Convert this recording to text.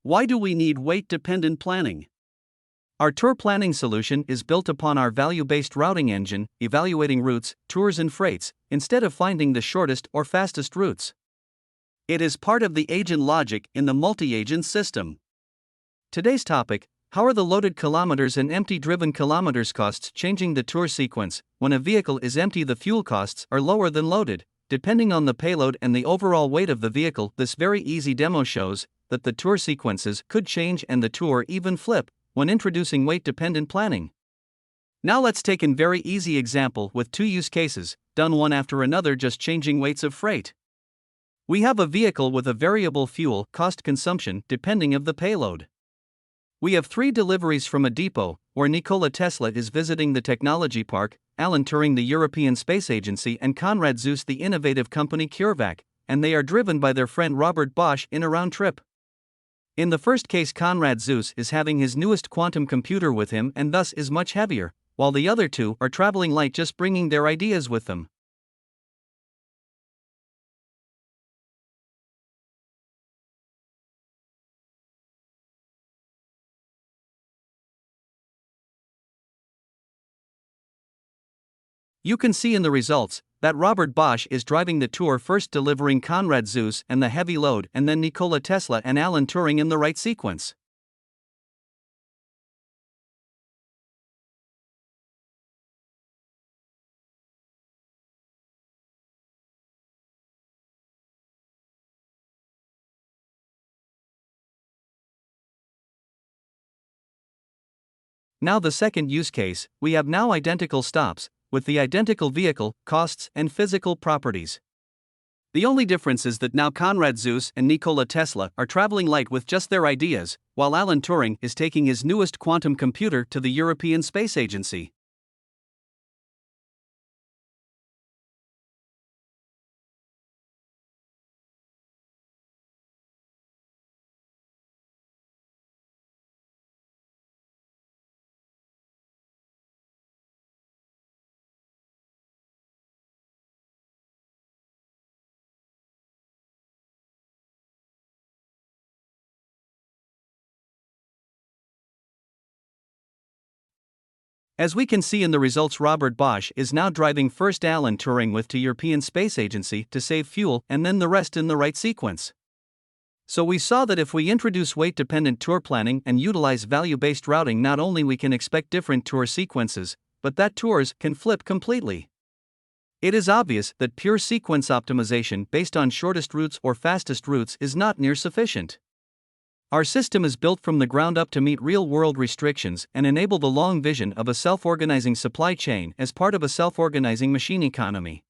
Why do we need weight-dependent planning? Our tour planning solution is built upon our value-based routing engine, evaluating routes, tours and freights, instead of finding the shortest or fastest routes. It is part of the agent logic in the multi-agent system. Today's topic: how are the loaded kilometers and empty driven kilometers costs changing the tour sequence? When a vehicle is empty, the fuel costs are lower than loaded, depending on the payload and the overall weight of the vehicle. This very easy demo shows that the tour sequences could change and the tour even flip when introducing weight-dependent planning. Now let's take a very easy example with two use cases, done one after another, just changing weights of freight. We have a vehicle with a variable fuel cost consumption depending of the payload. We have 3 deliveries from a depot, where Nikola Tesla is visiting the technology park, Alan Turing the European Space Agency, and Konrad Zuse the innovative company CureVac, and they are driven by their friend Robert Bosch in a round trip. In the first case, Konrad Zuse is having his newest quantum computer with him and thus is much heavier, while the other two are traveling light, just bringing their ideas with them. You can see in the results that Robert Bosch is driving the tour, first delivering Konrad Zuse and the heavy load, and then Nikola Tesla and Alan Turing in the right sequence. Now the second use case, we have now identical stops, with the identical vehicle, costs, and physical properties. The only difference is that now Konrad Zuse and Nikola Tesla are traveling light with just their ideas, while Alan Turing is taking his newest quantum computer to the European Space Agency. As we can see in the results, Robert Bosch is now driving first Alan Turing with to European Space Agency to save fuel, and then the rest in the right sequence. So we saw that if we introduce weight-dependent tour planning and utilize value-based routing, not only we can expect different tour sequences, but that tours can flip completely. It is obvious that pure sequence optimization based on shortest routes or fastest routes is not near sufficient. Our system is built from the ground up to meet real-world restrictions and enable the long vision of a self-organizing supply chain as part of a self-organizing machine economy.